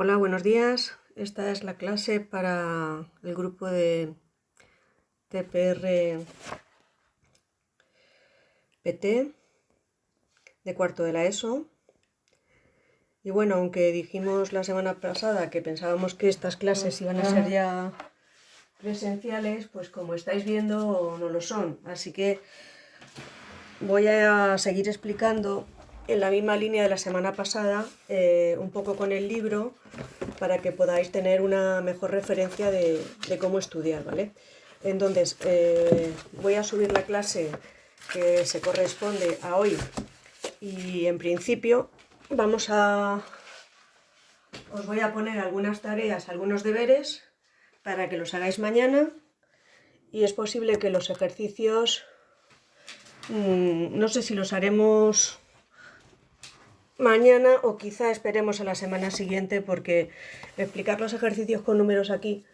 Hola, buenos días. Esta es la clase para el grupo de TPR PT de cuarto de la ESO. Y bueno, aunque dijimos la semana pasada que pensábamos que estas clases iban a ser ya presenciales, pues como estáis viendo no lo son. Así que voy a seguir explicando en la misma línea de la semana pasada, un poco con el libro, para que podáis tener una mejor referencia de cómo estudiar, ¿vale? Entonces, voy a subir la clase que se corresponde a hoy y en principio os voy a poner algunas tareas, algunos deberes para que los hagáis mañana, y es posible que los ejercicios, no sé si los haremos mañana o quizá esperemos a la semana siguiente, porque explicar los ejercicios con números aquí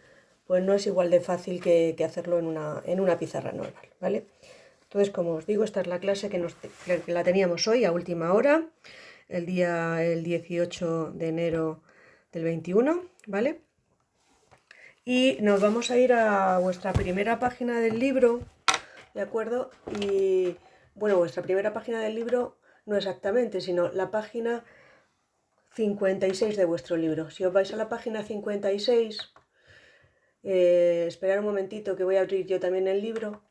pues no es igual de fácil que hacerlo en una pizarra normal, ¿vale? Entonces, como os digo, esta es la clase que la teníamos hoy a última hora, el 18 de enero del 21, ¿vale? Y nos vamos a ir a vuestra primera página del libro, ¿de acuerdo? Y bueno, vuestra primera página del libro no exactamente, sino la página 56 de vuestro libro. Si os vais a la página 56, esperad un momentito que voy a abrir yo también el libro.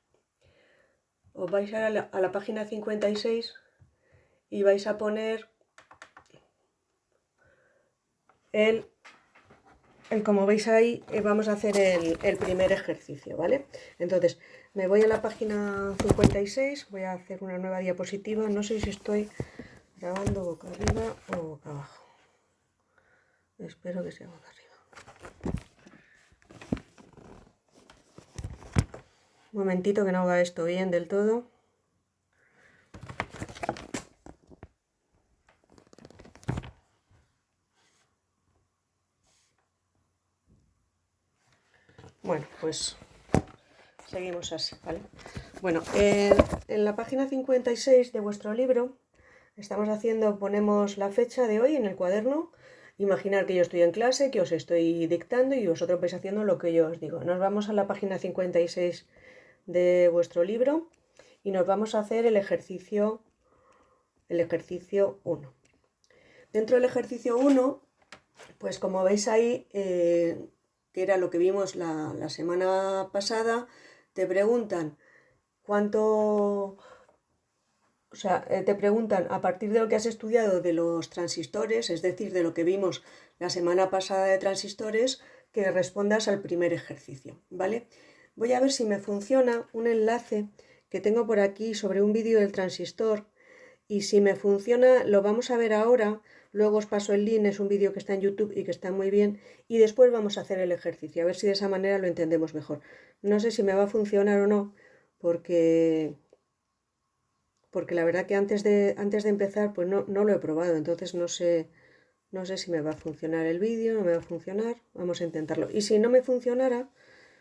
Os vais a la página 56 y vais a poner como veis ahí, vamos a hacer el primer ejercicio, ¿vale? Entonces, me voy a la página 56, voy a hacer una nueva diapositiva. No sé si estoy grabando boca arriba o boca abajo. Espero que sea boca arriba. Un momentito que no va esto bien del todo. Bueno, pues seguimos así, ¿vale? Bueno, en la página 56 de vuestro libro ponemos la fecha de hoy en el cuaderno. Imaginar que yo estoy en clase, que os estoy dictando y vosotros vais haciendo lo que yo os digo. Nos vamos a la página 56 de vuestro libro y nos vamos a hacer el ejercicio 1. Dentro del ejercicio 1, pues como veis ahí, que era lo que vimos la semana pasada, te preguntan te preguntan a partir de lo que has estudiado de los transistores, es decir, de lo que vimos la semana pasada de transistores, que respondas al primer ejercicio, ¿vale? Voy a ver si me funciona un enlace que tengo por aquí sobre un vídeo del transistor, y si me funciona lo vamos a ver ahora. Luego os paso el link, es un vídeo que está en YouTube y que está muy bien, y después vamos a hacer el ejercicio, a ver si de esa manera lo entendemos mejor. No sé si me va a funcionar o no, porque la verdad que antes de empezar pues no lo he probado, entonces no sé si me va a funcionar el vídeo, no me va a funcionar. Vamos a intentarlo. Y si no me funcionara,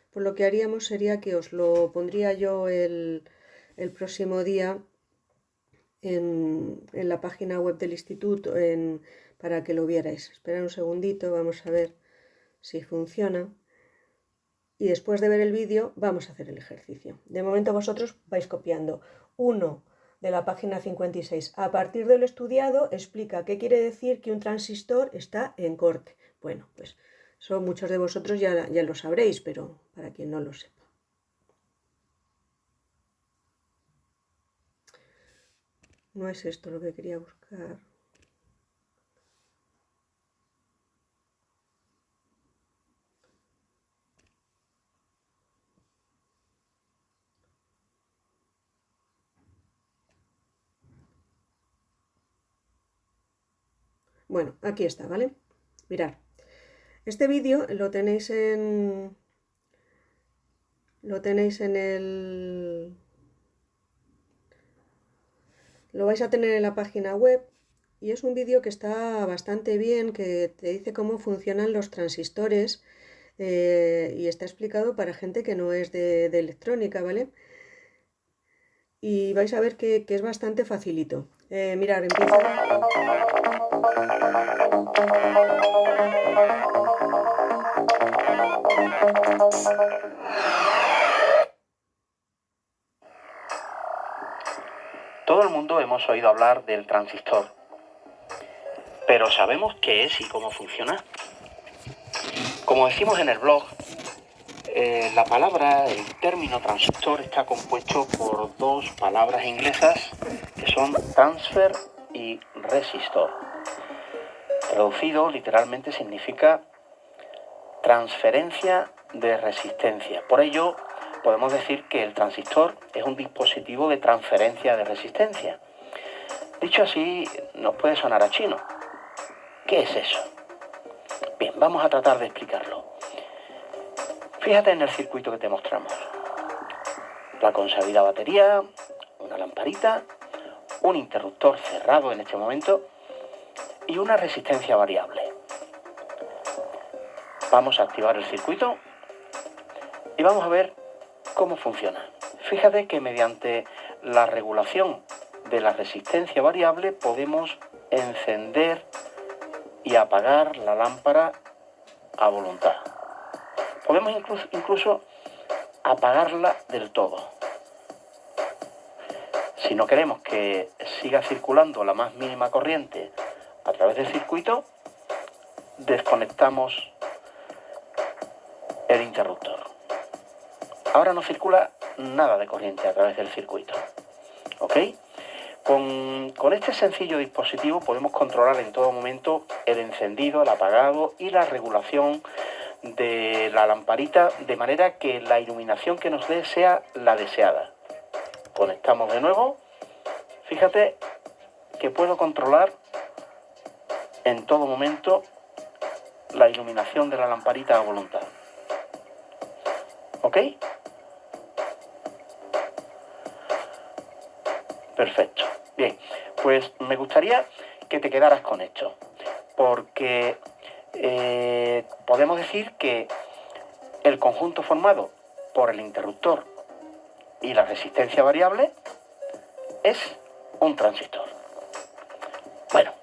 pues lo que haríamos sería que os lo pondría yo el próximo día en la página web del instituto para que lo vierais. Esperad un segundito, vamos a ver si funciona. Y después de ver el vídeo vamos a hacer el ejercicio. De momento vosotros vais copiando uno de la página 56. A partir de lo estudiado, explica qué quiere decir que un transistor está en corte. Bueno, pues eso muchos de vosotros ya lo sabréis, pero para quien no lo sepa. No es esto lo que quería buscar. Bueno, aquí está, ¿vale? Mirad. Este vídeo lo tenéis en el... Lo vais a tener en la página web, y es un vídeo que está bastante bien, que te dice cómo funcionan los transistores, y está explicado para gente que no es de electrónica, ¿vale? Y vais a ver que es bastante facilito. Mirad, empieza... hemos oído hablar del transistor. Pero ¿sabemos qué es y cómo funciona? Como decimos en el blog, la palabra, el término transistor está compuesto por dos palabras inglesas que son transfer y resistor. Traducido literalmente significa transferencia de resistencia. Por ello, podemos decir que el transistor es un dispositivo de transferencia de resistencia. Dicho así, nos puede sonar a chino. ¿Qué es eso? Bien, vamos a tratar de explicarlo. Fíjate en el circuito que te mostramos. La consabida batería, una lamparita, un interruptor cerrado en este momento y una resistencia variable. Vamos a activar el circuito y vamos a ver cómo funciona. Fíjate que mediante la regulación de la resistencia variable podemos encender y apagar la lámpara a voluntad. Podemos incluso apagarla del todo. Si no queremos que siga circulando la más mínima corriente a través del circuito, desconectamos el interruptor. Ahora no circula nada de corriente a través del circuito. ¿Ok? Con este sencillo dispositivo podemos controlar en todo momento el encendido, el apagado y la regulación de la lamparita de manera que la iluminación que nos dé sea la deseada. Conectamos de nuevo. Fíjate que puedo controlar en todo momento la iluminación de la lamparita a voluntad. ¿Ok? Perfecto. Bien, pues me gustaría que te quedaras con esto, porque podemos decir que el conjunto formado por el interruptor y la resistencia variable es un transistor. Bueno,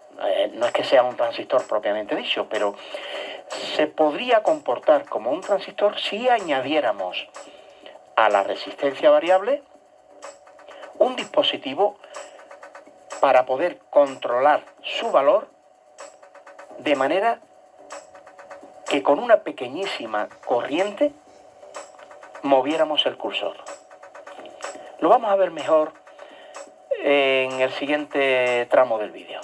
no es que sea un transistor propiamente dicho, pero se podría comportar como un transistor si añadiéramos a la resistencia variable un dispositivo para poder controlar su valor de manera que con una pequeñísima corriente moviéramos el cursor. Lo vamos a ver mejor en el siguiente tramo del vídeo.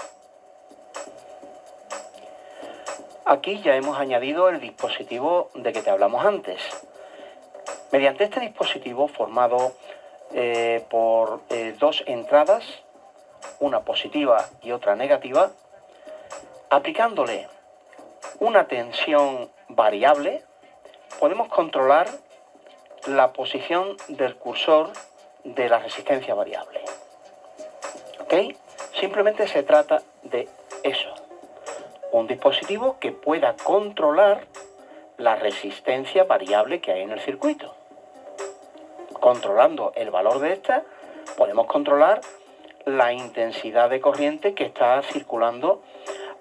Aquí ya hemos añadido el dispositivo de que te hablamos antes. Mediante este dispositivo formado por dos entradas, una positiva y otra negativa, aplicándole una tensión variable, podemos controlar la posición del cursor de la resistencia variable. ¿Ok? Simplemente se trata de eso. Un dispositivo que pueda controlar la resistencia variable que hay en el circuito. Controlando el valor de esta, podemos controlar la intensidad de corriente que está circulando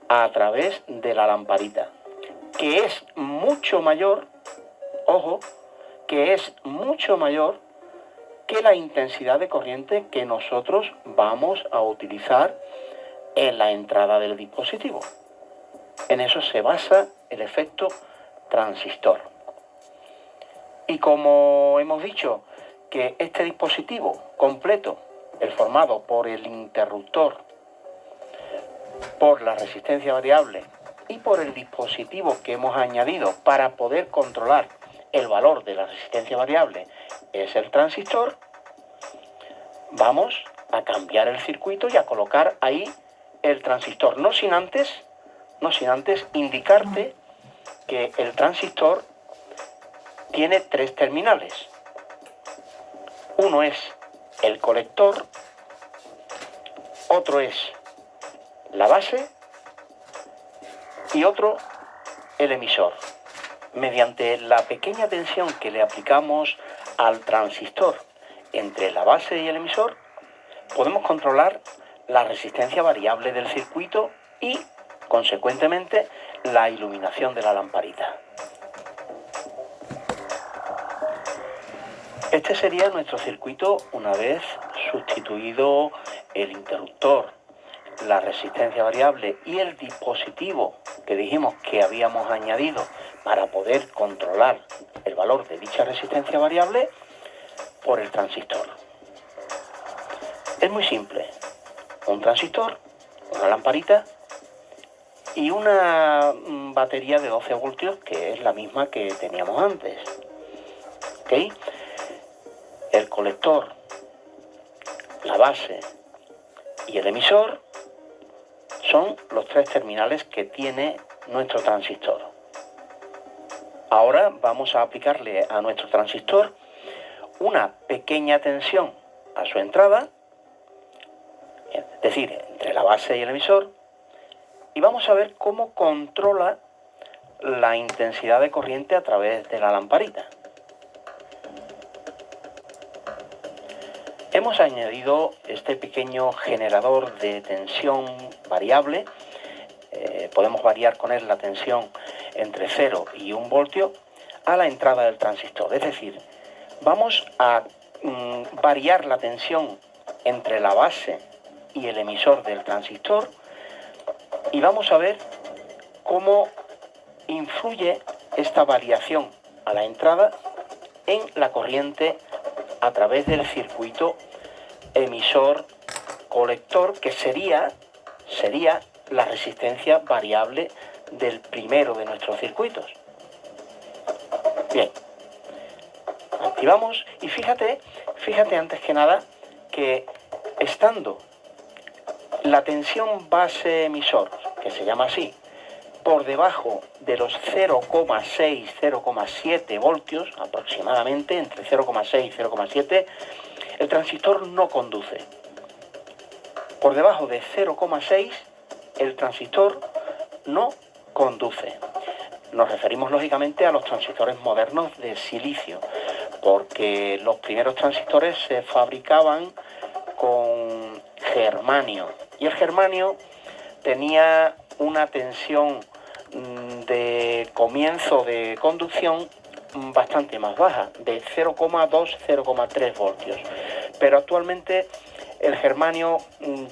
a través de la lamparita, que es mucho mayor, ojo, que es mucho mayor que la intensidad de corriente que nosotros vamos a utilizar en la entrada del dispositivo. En eso se basa el efecto transistor. Y como hemos dicho que este dispositivo completo, el formado por el interruptor, por la resistencia variable y por el dispositivo que hemos añadido para poder controlar el valor de la resistencia variable, es el transistor, vamos a cambiar el circuito y a colocar ahí el transistor, no sin antes indicarte que el transistor tiene tres terminales. Uno es el colector, otro es la base y otro el emisor. Mediante la pequeña tensión que le aplicamos al transistor entre la base y el emisor, podemos controlar la resistencia variable del circuito y, consecuentemente, la iluminación de la lamparita. Este sería nuestro circuito una vez sustituido el interruptor, la resistencia variable y el dispositivo que dijimos que habíamos añadido para poder controlar el valor de dicha resistencia variable por el transistor. Es muy simple. Un transistor, una lamparita y una batería de 12 voltios que es la misma que teníamos antes. ¿Ok? El colector, la base y el emisor son los tres terminales que tiene nuestro transistor. Ahora vamos a aplicarle a nuestro transistor una pequeña tensión a su entrada, es decir, entre la base y el emisor, y vamos a ver cómo controla la intensidad de corriente a través de la lamparita. Hemos añadido este pequeño generador de tensión variable. Podemos variar con él la tensión entre 0 y 1 voltio a la entrada del transistor. Es decir, vamos a variar la tensión entre la base y el emisor del transistor y vamos a ver cómo influye esta variación a la entrada en la corriente a través del circuito emisor-colector, que sería la resistencia variable del primero de nuestros circuitos. Bien, activamos y fíjate antes que nada que estando la tensión base emisor, que se llama así, por debajo de los 0,6-0,7 voltios, aproximadamente entre 0,6 y 0,7, el transistor no conduce. Por debajo de 0,6, el transistor no conduce. Nos referimos lógicamente a los transistores modernos de silicio, porque los primeros transistores se fabricaban con germanio, y el germanio tenía una tensión de comienzo de conducción bastante más baja, de 0,2-0,3 voltios. Pero actualmente el germanio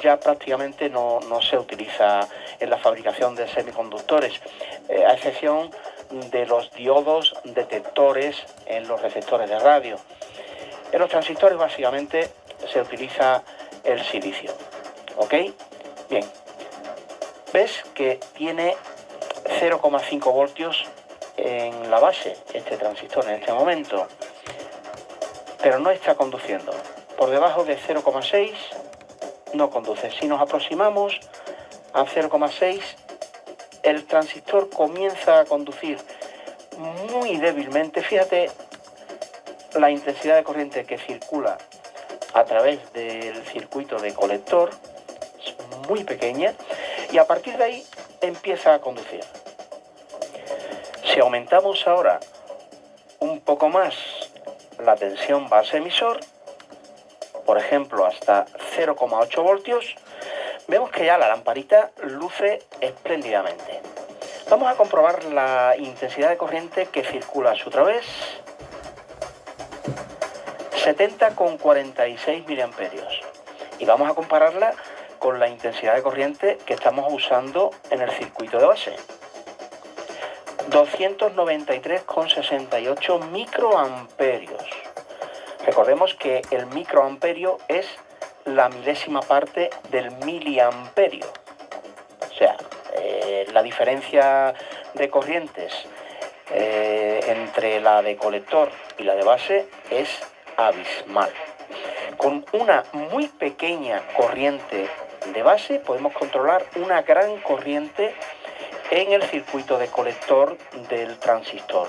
ya prácticamente no se utiliza en la fabricación de semiconductores, a excepción de los diodos detectores en los receptores de radio. En los transistores básicamente se utiliza el silicio. ¿Ok? Bien. ¿Ves que tiene 0,5 voltios en la base este transistor en este momento? Pero no está conduciendo. Por debajo de 0,6 no conduce. Si nos aproximamos a 0,6, el transistor comienza a conducir muy débilmente. Fíjate la intensidad de corriente que circula a través del circuito de colector, es muy pequeña, y a partir de ahí empieza a conducir. Si aumentamos ahora un poco más la tensión base emisor, por ejemplo hasta 0,8 voltios, vemos que ya la lamparita luce espléndidamente. Vamos a comprobar la intensidad de corriente que circula a su través. 70,46 miliamperios. Y vamos a compararla con la intensidad de corriente que estamos usando en el circuito de base. 293,68 microamperios. Recordemos que el microamperio es la milésima parte del miliamperio. O sea, la diferencia de corrientes entre la de colector y la de base es abismal. Con una muy pequeña corriente de base podemos controlar una gran corriente en el circuito de colector del transistor.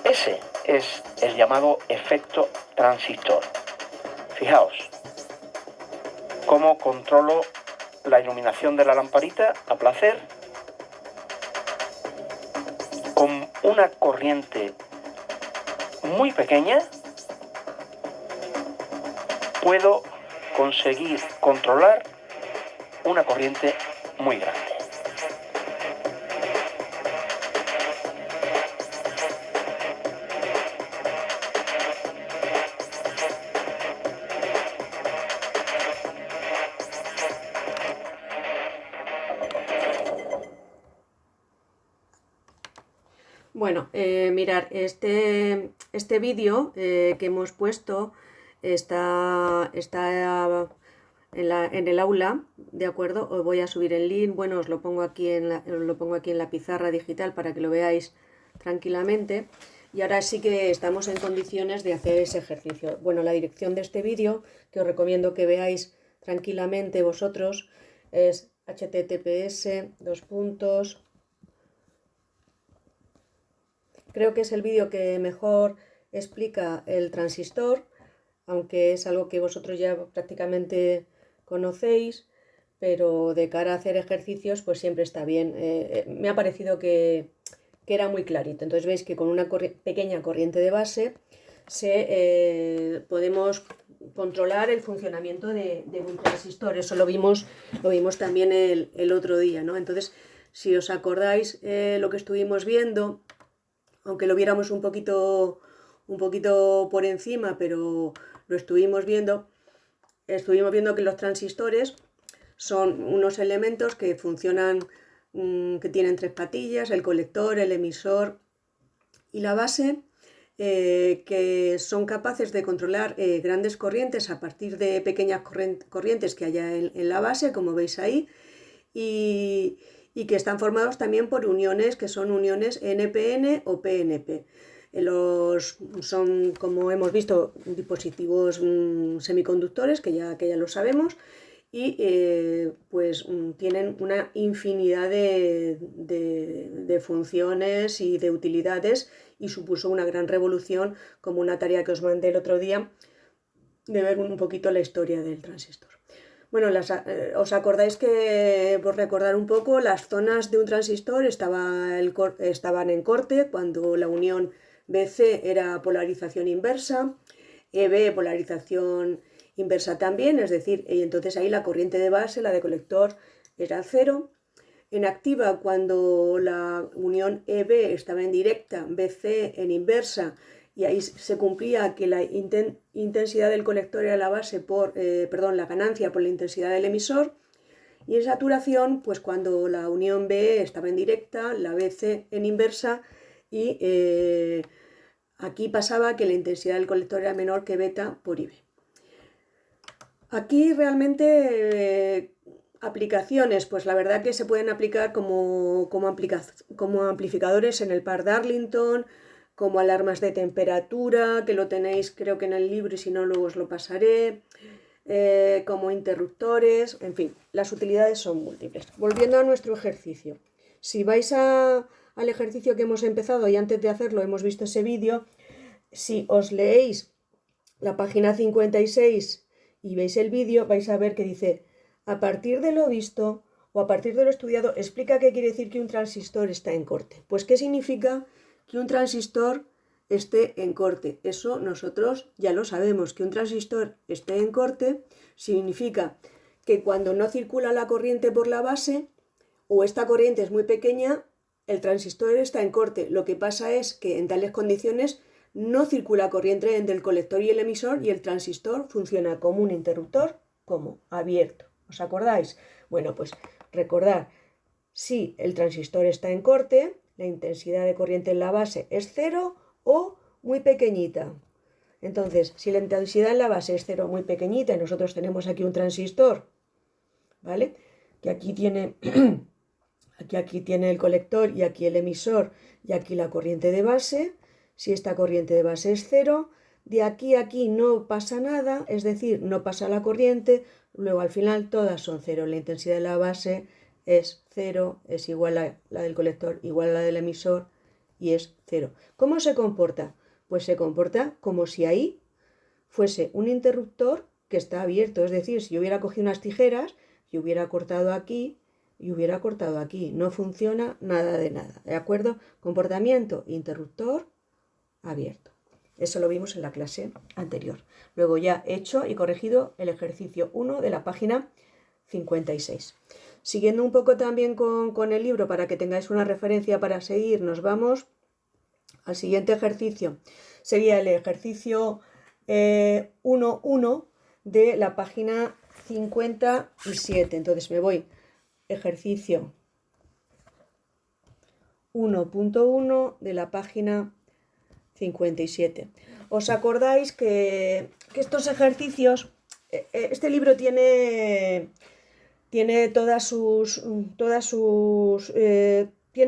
Ese es el llamado efecto transistor. Fijaos cómo controlo la iluminación de la lamparita a placer con una corriente muy pequeña. Puedo conseguir controlar una corriente muy grande. Bueno, mirar, este vídeo que hemos puesto está en el aula, ¿de acuerdo? Os voy a subir el link, bueno, os lo pongo aquí en la pizarra digital para que lo veáis tranquilamente. Y ahora sí que estamos en condiciones de hacer ese ejercicio. Bueno, la dirección de este vídeo, que os recomiendo que veáis tranquilamente vosotros, es https://. Creo que es el vídeo que mejor explica el transistor, aunque es algo que vosotros ya prácticamente conocéis, pero de cara a hacer ejercicios pues siempre está bien. Me ha parecido que era muy clarito. Entonces veis que con una pequeña corriente de base podemos controlar el funcionamiento de un transistor. Eso lo vimos también el otro día, ¿no? Entonces, si os acordáis lo que estuvimos viendo, aunque lo viéramos un poquito por encima, pero lo estuvimos viendo que los transistores son unos elementos que funcionan, que tienen tres patillas: el colector, el emisor y la base, que son capaces de controlar grandes corrientes a partir de pequeñas corrientes que haya en la base, como veis ahí, y que están formados también por uniones que son uniones NPN o PNP. Son, como hemos visto, dispositivos semiconductores, que ya lo sabemos, y pues tienen una infinidad de funciones y de utilidades, y supuso una gran revolución, como una tarea que os mandé el otro día, de ver un poquito la historia del transistor. Bueno, ¿os acordáis que, por recordar un poco, las zonas de un transistor estaban en corte cuando la unión BC era polarización inversa, EB polarización inversa también, es decir, y entonces ahí la corriente de base, la de colector, era cero. En activa, cuando la unión EB estaba en directa, BC en inversa, y ahí se cumplía que la intensidad del colector era la base la ganancia por la intensidad del emisor. Y en saturación, pues cuando la unión BE estaba en directa, la BC en inversa, y aquí pasaba que la intensidad del colector era menor que beta por IB. Aquí realmente aplicaciones, pues la verdad que se pueden aplicar como amplificadores en el par Darlington, como alarmas de temperatura, que lo tenéis creo que en el libro, y si no luego os lo pasaré, como interruptores, en fin, las utilidades son múltiples. Volviendo a nuestro ejercicio, si vais al ejercicio que hemos empezado, y antes de hacerlo hemos visto ese vídeo, si os leéis la página 56 y veis el vídeo, vais a ver que dice: a partir de lo visto o a partir de lo estudiado, explica qué quiere decir que un transistor está en corte. Pues, ¿qué significa que un transistor esté en corte? Eso nosotros ya lo sabemos. Que un transistor esté en corte significa que cuando no circula la corriente por la base, o esta corriente es muy pequeña, el transistor está en corte. Lo que pasa es que en tales condiciones no circula corriente entre el colector y el emisor, y el transistor funciona como un interruptor, como abierto. ¿Os acordáis? Bueno, pues recordad, si el transistor está en corte, la intensidad de corriente en la base es cero o muy pequeñita. Entonces, si la intensidad en la base es cero o muy pequeñita, y nosotros tenemos aquí un transistor, ¿vale?, que aquí tiene aquí tiene el colector y aquí el emisor y aquí la corriente de base. Si esta corriente de base es cero, de aquí a aquí no pasa nada, es decir, no pasa la corriente, luego al final todas son cero. La intensidad de la base es cero, es igual a la del colector, igual a la del emisor, y es cero. ¿Cómo se comporta? Pues se comporta como si ahí fuese un interruptor que está abierto, es decir, si yo hubiera cogido unas tijeras y hubiera cortado aquí y hubiera cortado aquí, no funciona nada de nada, ¿de acuerdo? Comportamiento: interruptor abierto. Eso lo vimos en la clase anterior. Luego ya he hecho y corregido el ejercicio 1 de la página 56. Siguiendo un poco también con el libro, para que tengáis una referencia para seguir, nos vamos al siguiente ejercicio. Sería el ejercicio 1.1 de la página 57. Entonces me voy ejercicio 1.1 de la página 57. ¿Os acordáis que estos ejercicios, este libro tiene tiene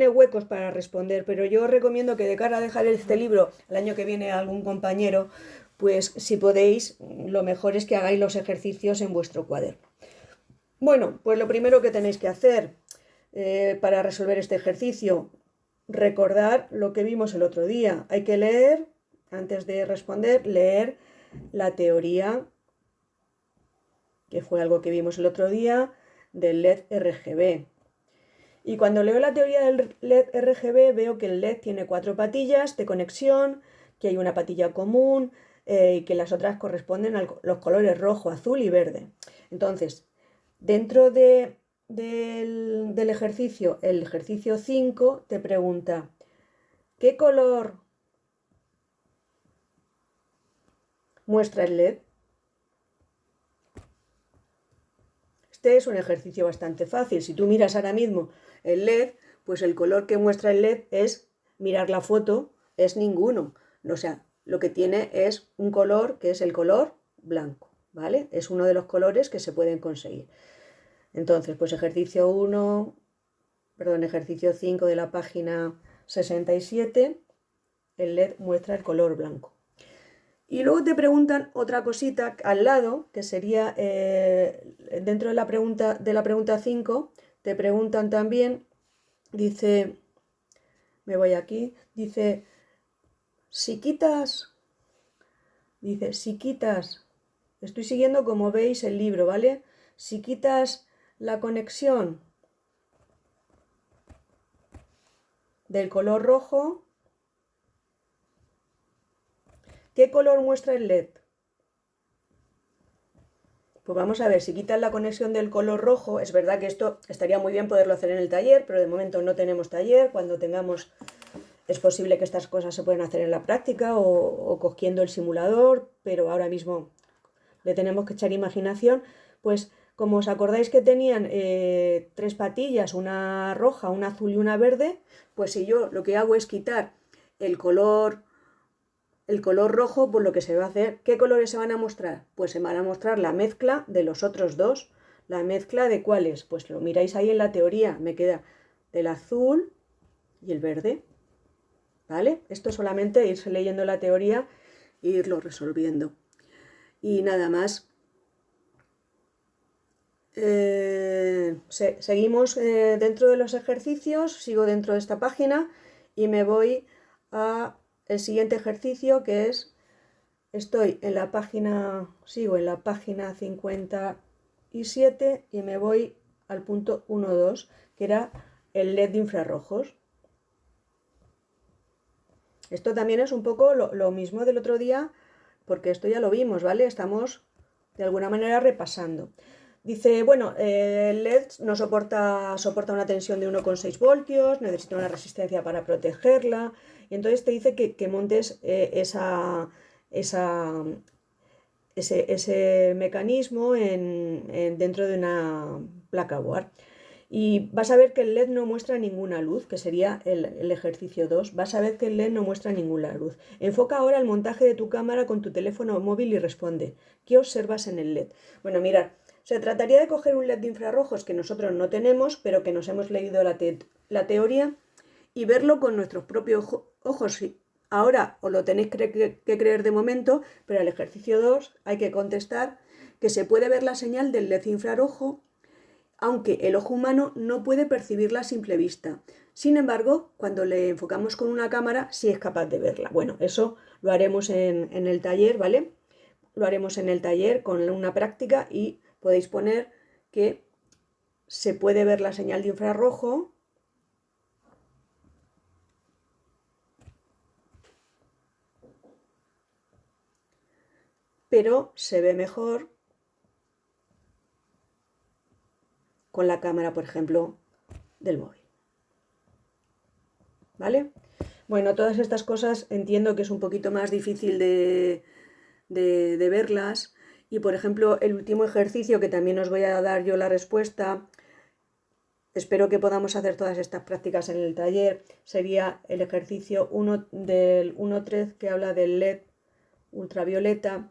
huecos para responder, pero yo os recomiendo que de cara a dejar este libro el año que viene a algún compañero, pues si podéis, lo mejor es que hagáis los ejercicios en vuestro cuaderno. Bueno, pues lo primero que tenéis que hacer para resolver este ejercicio, recordar lo que vimos el otro día. Hay que leer, antes de responder, leer la teoría, que fue algo que vimos el otro día, del LED RGB. Y cuando leo la teoría del LED RGB veo que el LED tiene 4 patillas de conexión, que hay una patilla común y que las otras corresponden a los colores rojo, azul y verde. Entonces, dentro del ejercicio, el ejercicio 5 te pregunta, ¿qué color muestra el LED? Este es un ejercicio bastante fácil. Si tú miras ahora mismo el LED, pues el color que muestra el LED es, mirar la foto, es ninguno. O sea, lo que tiene es un color que es el color blanco, ¿vale? Es uno de los colores que se pueden conseguir. Entonces, pues ejercicio 5 de la página 67, el LED muestra el color blanco. Y luego te preguntan otra cosita al lado, que sería dentro de la pregunta 5, te preguntan también, dice, me voy aquí, dice, si quitas, estoy siguiendo como veis el libro, ¿vale? Si quitas la conexión del color rojo, ¿qué color muestra el LED? Pues vamos a ver, si quitas la conexión del color rojo, es verdad que esto estaría muy bien poderlo hacer en el taller, pero de momento no tenemos taller. Cuando tengamos, es posible que estas cosas se puedan hacer en la práctica o cogiendo el simulador, pero ahora mismo le tenemos que echar imaginación. Pues como os acordáis que tenían 3 patillas, una roja, una azul y una verde, pues si yo lo que hago es quitar el color rojo, pues lo que se va a hacer, ¿qué colores se van a mostrar? Pues se van a mostrar la mezcla de los otros dos. ¿La mezcla de cuáles? Pues lo miráis ahí en la teoría, me queda del azul y el verde, ¿vale? Esto es solamente irse leyendo la teoría e irlo resolviendo. Y nada más. Seguimos dentro de los ejercicios, sigo dentro de esta página y me voy a el siguiente ejercicio, que es, sigo en la página 57 y me voy al punto 1.2, que era el LED de infrarrojos. Esto también es un poco lo mismo del otro día, porque esto ya lo vimos, ¿vale? Estamos de alguna manera repasando. Dice, bueno, el LED no soporta una tensión de 1,6 voltios, necesita una resistencia para protegerla, y entonces te dice que montes ese mecanismo dentro de una placa board. Y vas a ver que el LED no muestra ninguna luz, que sería el ejercicio 2. Vas a ver que el LED no muestra ninguna luz. Enfoca ahora el montaje de tu cámara con tu teléfono móvil y responde, ¿qué observas en el LED? Bueno, mirad, se trataría de coger un LED de infrarrojos que nosotros no tenemos, pero que nos hemos leído la teoría y verlo con nuestros propios ojos. Ahora os lo tenéis que creer de momento, pero al ejercicio 2 hay que contestar que se puede ver la señal del LED infrarrojo, aunque el ojo humano no puede percibirla a simple vista. Sin embargo, cuando le enfocamos con una cámara, sí es capaz de verla. Bueno, eso lo haremos en el taller, ¿vale? Lo haremos en el taller con una práctica y podéis poner que se puede ver la señal de infrarrojo, pero se ve mejor con la cámara, por ejemplo, del móvil. ¿Vale? Bueno, todas estas cosas entiendo que es un poquito más difícil de verlas. Y por ejemplo, el último ejercicio, que también os voy a dar yo la respuesta, espero que podamos hacer todas estas prácticas en el taller. Sería el ejercicio 1 del 1.3 que habla del LED ultravioleta.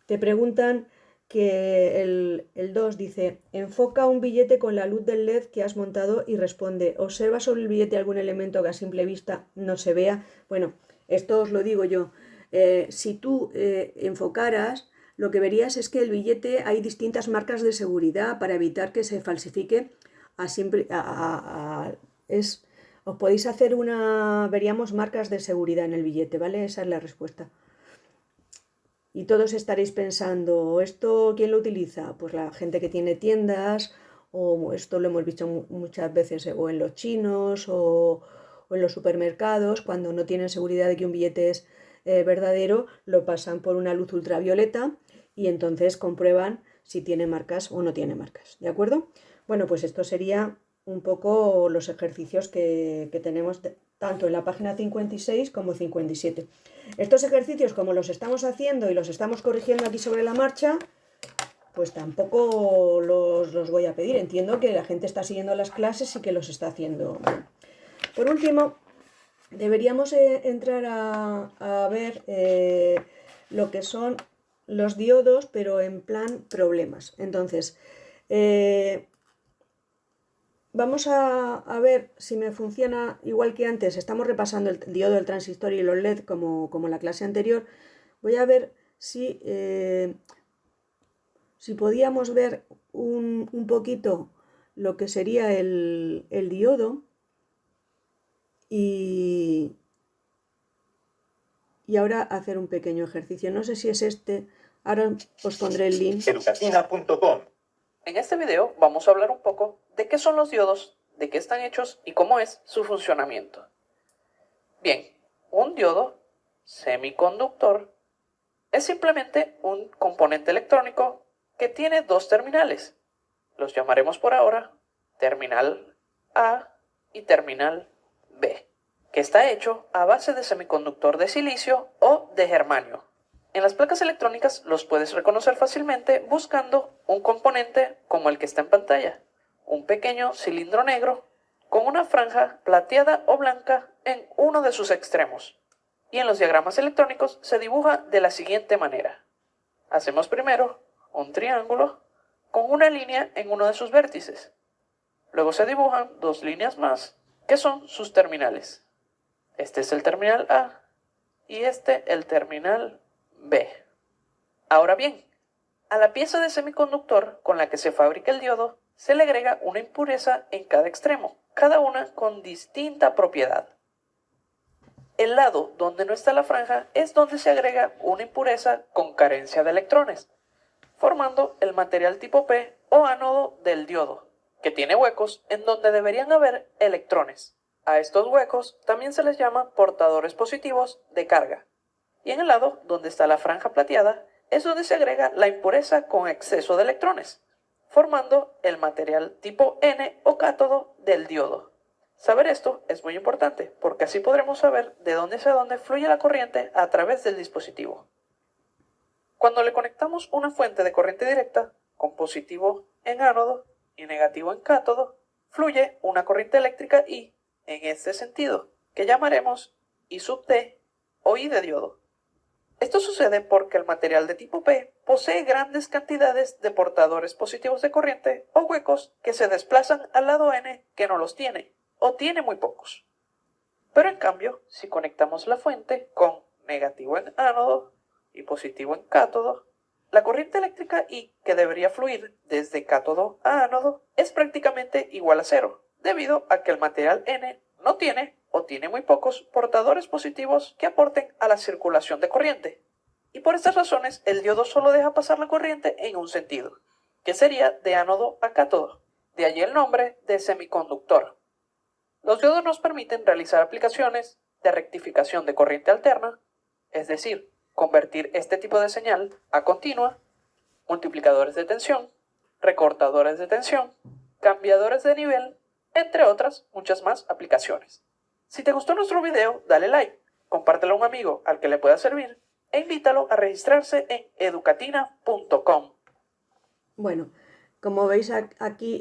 Te preguntan que el 2 dice, enfoca un billete con la luz del LED que has montado y responde, observa sobre el billete algún elemento que a simple vista no se vea. Bueno, esto os lo digo yo. Si tú enfocaras, lo que verías es que el billete hay distintas marcas de seguridad para evitar que se falsifique. Os podéis hacer veríamos marcas de seguridad en el billete, ¿vale? Esa es la respuesta. Y todos estaréis pensando, ¿esto quién lo utiliza? Pues la gente que tiene tiendas, o esto lo hemos visto muchas veces, o en los chinos, o en los supermercados, cuando no tienen seguridad de que un billete es verdadero, lo pasan por una luz ultravioleta y entonces comprueban si tiene marcas o no tiene marcas, ¿de acuerdo? Bueno, pues esto sería un poco los ejercicios que tenemos tanto en la página 56 como 57. Estos ejercicios, como los estamos haciendo y los estamos corrigiendo aquí sobre la marcha, pues tampoco los voy a pedir. Entiendo que la gente está siguiendo las clases y que los está haciendo. Por último, deberíamos entrar a ver lo que son los diodos, pero en plan problemas. Entonces, vamos a ver si me funciona igual que antes. Estamos repasando el diodo, el transistor y los LED como en la clase anterior. Voy a ver si podíamos ver un poquito lo que sería el diodo y ahora hacer un pequeño ejercicio. No sé si es este. Ahora os pondré el link. Educatina.com. En este video vamos a hablar un poco de qué son los diodos, de qué están hechos y cómo es su funcionamiento. Bien, un diodo semiconductor es simplemente un componente electrónico que tiene dos terminales. Los llamaremos por ahora terminal A y terminal B, que está hecho a base de semiconductor de silicio o de germanio. En las placas electrónicas los puedes reconocer fácilmente buscando un componente como el que está en pantalla, un pequeño cilindro negro con una franja plateada o blanca en uno de sus extremos. Y en los diagramas electrónicos se dibuja de la siguiente manera. Hacemos primero un triángulo con una línea en uno de sus vértices. Luego se dibujan dos líneas más que son sus terminales. Este es el terminal A y este el terminal B. Ahora bien, a la pieza de semiconductor con la que se fabrica el diodo se le agrega una impureza en cada extremo, cada una con distinta propiedad. El lado donde no está la franja es donde se agrega una impureza con carencia de electrones, formando el material tipo P o ánodo del diodo, que tiene huecos en donde deberían haber electrones. A estos huecos también se les llama portadores positivos de carga. Y en el lado donde está la franja plateada es donde se agrega la impureza con exceso de electrones, formando el material tipo N o cátodo del diodo. Saber esto es muy importante porque así podremos saber de dónde hacia dónde fluye la corriente a través del dispositivo. Cuando le conectamos una fuente de corriente directa con positivo en ánodo y negativo en cátodo, fluye una corriente eléctrica I en este sentido, que llamaremos I sub D o I de diodo. Esto sucede porque el material de tipo P posee grandes cantidades de portadores positivos de corriente o huecos que se desplazan al lado N que no los tiene, o tiene muy pocos. Pero en cambio, si conectamos la fuente con negativo en ánodo y positivo en cátodo, la corriente eléctrica I que debería fluir desde cátodo a ánodo es prácticamente igual a cero, debido a que el material N no tiene o tiene muy pocos portadores positivos que aporten a la circulación de corriente. Y por estas razones el diodo solo deja pasar la corriente en un sentido, que sería de ánodo a cátodo, de allí el nombre de semiconductor. Los diodos nos permiten realizar aplicaciones de rectificación de corriente alterna, es decir, convertir este tipo de señal a continua, multiplicadores de tensión, recortadores de tensión, cambiadores de nivel, entre otras muchas más aplicaciones. Si te gustó nuestro video, dale like, compártelo a un amigo al que le pueda servir e invítalo a registrarse en educatina.com. Bueno, como veis aquí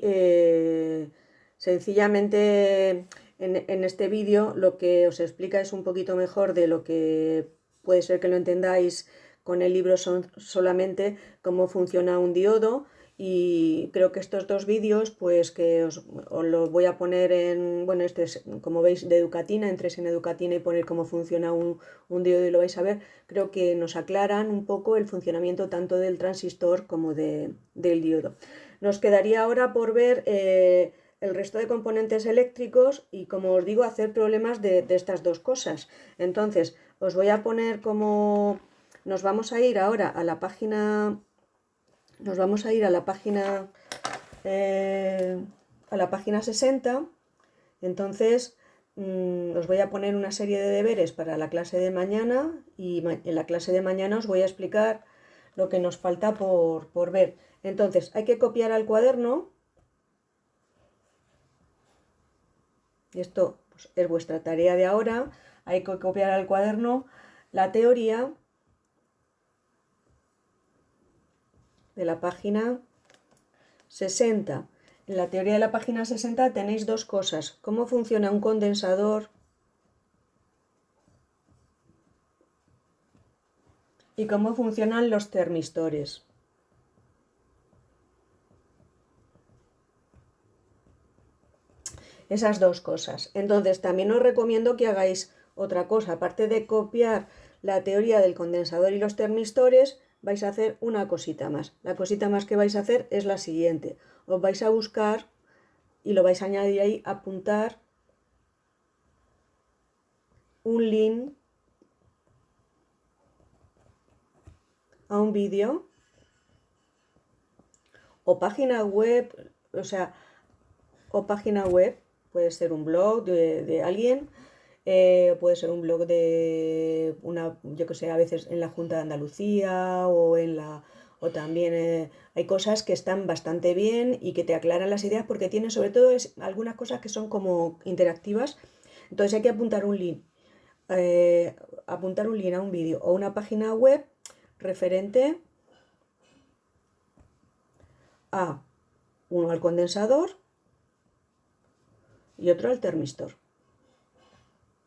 Sencillamente en este vídeo lo que os explica es un poquito mejor de lo que puede ser que lo entendáis con el libro solamente, cómo funciona un diodo. Y creo que estos dos vídeos, pues que os los voy a poner en, bueno, este es, como veis, de Educatina, entréis en Educatina y poner cómo funciona un diodo y lo vais a ver. Creo que nos aclaran un poco el funcionamiento tanto del transistor como del diodo. Nos quedaría ahora por ver el resto de componentes eléctricos y, como os digo, hacer problemas de estas dos cosas. Entonces, os voy a poner como... Nos vamos a ir ahora a la página... Nos vamos a ir a la página 60. Entonces os voy a poner una serie de deberes para la clase de mañana y en la clase de mañana os voy a explicar lo que nos falta por ver. Entonces hay que copiar al cuaderno. Esto pues, es vuestra tarea de ahora. Hay que copiar al cuaderno la teoría de la página 60. En la teoría de la página 60 tenéis dos cosas: cómo funciona un condensador y cómo funcionan los termistores. Esas dos cosas. Entonces también os recomiendo que hagáis otra cosa. Aparte de copiar la teoría del condensador y los termistores, vais a hacer una cosita más. La cosita más que vais a hacer es la siguiente. Os vais a buscar y lo vais a añadir ahí, apuntar un link a un vídeo o página web, o página web, puede ser un blog de alguien, puede ser un blog de yo que sé, a veces en la Junta de Andalucía o también hay cosas que están bastante bien y que te aclaran las ideas porque tienen sobre todo algunas cosas que son como interactivas. Entonces hay que apuntar un link, a un vídeo o una página web referente a uno al condensador y otro al termistor.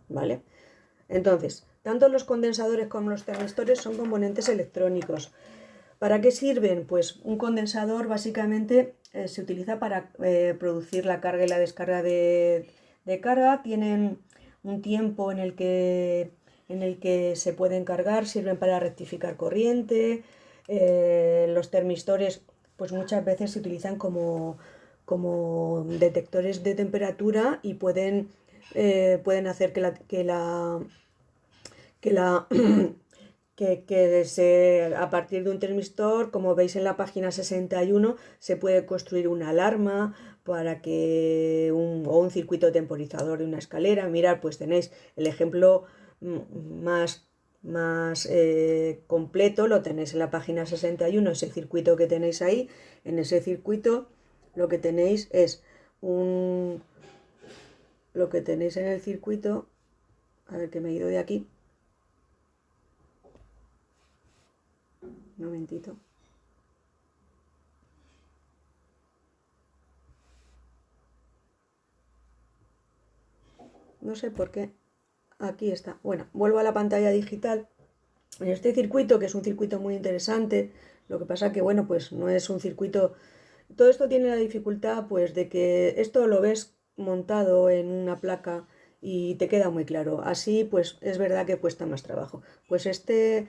¿Vale? Entonces, tanto los condensadores como los termistores son componentes electrónicos. ¿Para qué sirven? Pues un condensador básicamente se utiliza para producir la carga y la descarga de carga. Tienen un tiempo en el que se pueden cargar, sirven para rectificar corriente. Los termistores pues muchas veces se utilizan como detectores de temperatura y pueden hacer a partir de un termistor, como veis en la página 61, se puede construir una alarma para que o un circuito temporizador de una escalera. Mirad, pues tenéis el ejemplo más completo, lo tenéis en la página 61, ese circuito que tenéis ahí. En ese circuito lo que tenéis es lo que tenéis en el circuito, a ver que me he ido de aquí, un momentito. No sé por qué. Aquí está. Bueno, vuelvo a la pantalla digital. En este circuito, que es un circuito muy interesante, lo que pasa que, bueno, pues no es un circuito... Todo esto tiene la dificultad, pues, de que esto lo ves montado en una placa y te queda muy claro. Así, pues, es verdad que cuesta más trabajo. Pues este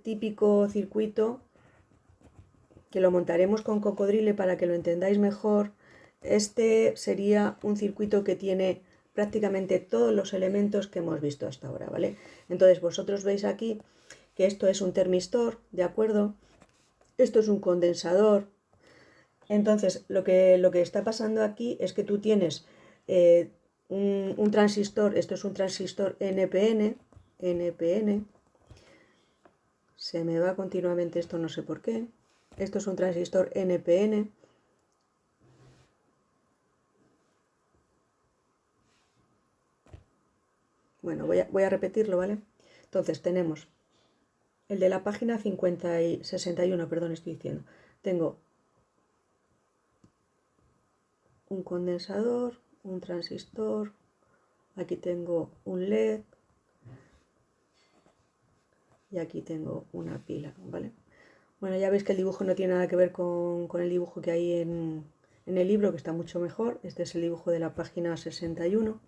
típico circuito, que lo montaremos con Cocodrile para que lo entendáis mejor, este sería un circuito que tiene prácticamente todos los elementos que hemos visto hasta ahora, ¿vale? Entonces vosotros veis aquí que esto es un termistor, ¿de acuerdo? Esto es un condensador. Entonces lo que está pasando aquí es que tú tienes un transistor, esto es un transistor NPN, se me va continuamente esto, no sé por qué. Esto es un transistor NPN. Bueno, voy a repetirlo, ¿vale? Entonces tenemos el de la página 61, perdón, estoy diciendo. Tengo un condensador, un transistor, aquí tengo un LED y aquí tengo una pila, ¿vale? Bueno, ya veis que el dibujo no tiene nada que ver con el dibujo que hay en el libro, que está mucho mejor. Este es el dibujo de la página 61,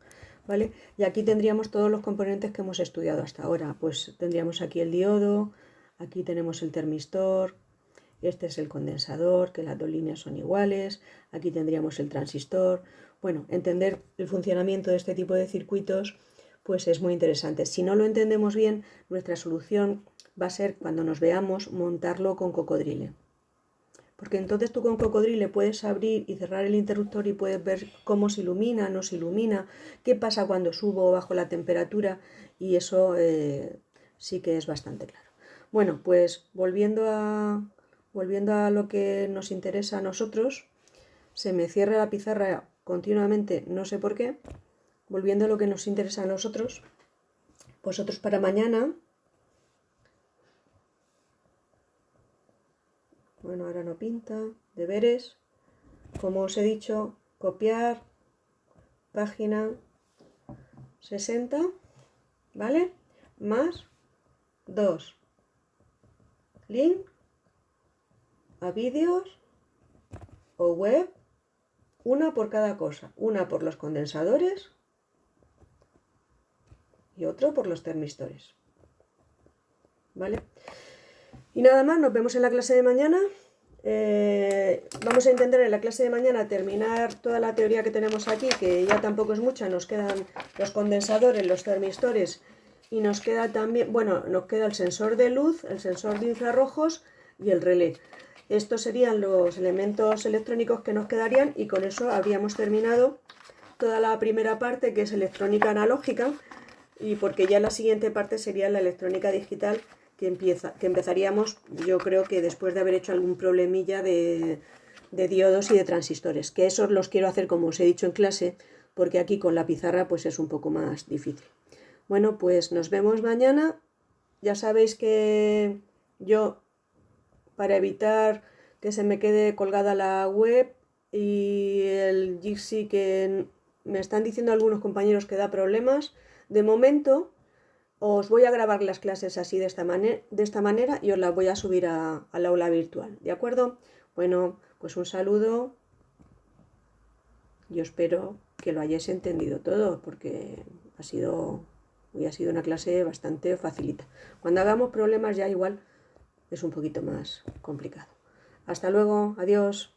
¿vale? Y aquí tendríamos todos los componentes que hemos estudiado hasta ahora. Pues tendríamos aquí el diodo, aquí tenemos el termistor, este es el condensador, que las dos líneas son iguales, aquí tendríamos el transistor. Bueno, entender el funcionamiento de este tipo de circuitos pues es muy interesante. Si no lo entendemos bien, nuestra solución va a ser, cuando nos veamos, montarlo con Cocodrile. Porque entonces tú con Cocodrile puedes abrir y cerrar el interruptor y puedes ver cómo se ilumina, no se ilumina, qué pasa cuando subo o bajo la temperatura, y eso sí que es bastante claro. Bueno, pues volviendo a lo que nos interesa a nosotros, se me cierra la pizarra continuamente, no sé por qué. Volviendo a lo que nos interesa a nosotros, vosotros para mañana, bueno, ahora no pinta, deberes, como os he dicho, copiar, página 60, ¿vale? Más 2, link a vídeos o web, una por cada cosa, una por los condensadores y otro por los termistores, ¿vale? Y nada más, nos vemos en la clase de mañana. Vamos a intentar en la clase de mañana terminar toda la teoría que tenemos aquí, que ya tampoco es mucha. Nos quedan los condensadores, los termistores y nos queda también, bueno, nos queda el sensor de luz, el sensor de infrarrojos y el relé. Estos serían los elementos electrónicos que nos quedarían, y con eso habríamos terminado toda la primera parte, que es electrónica analógica, y porque ya la siguiente parte sería la electrónica digital, que empezaríamos, yo creo que después de haber hecho algún problemilla de diodos y de transistores, que esos los quiero hacer como os he dicho en clase, porque aquí con la pizarra pues es un poco más difícil. Bueno, pues nos vemos mañana. Ya sabéis que yo, para evitar que se me quede colgada la web y el Jitsi, que me están diciendo algunos compañeros que da problemas, de momento os voy a grabar las clases así de esta manera y os las voy a subir al aula virtual, ¿de acuerdo? Bueno, pues un saludo. Yo espero que lo hayáis entendido todo, porque hoy ha sido una clase bastante facilita. Cuando hagamos problemas ya igual es un poquito más complicado. Hasta luego, adiós.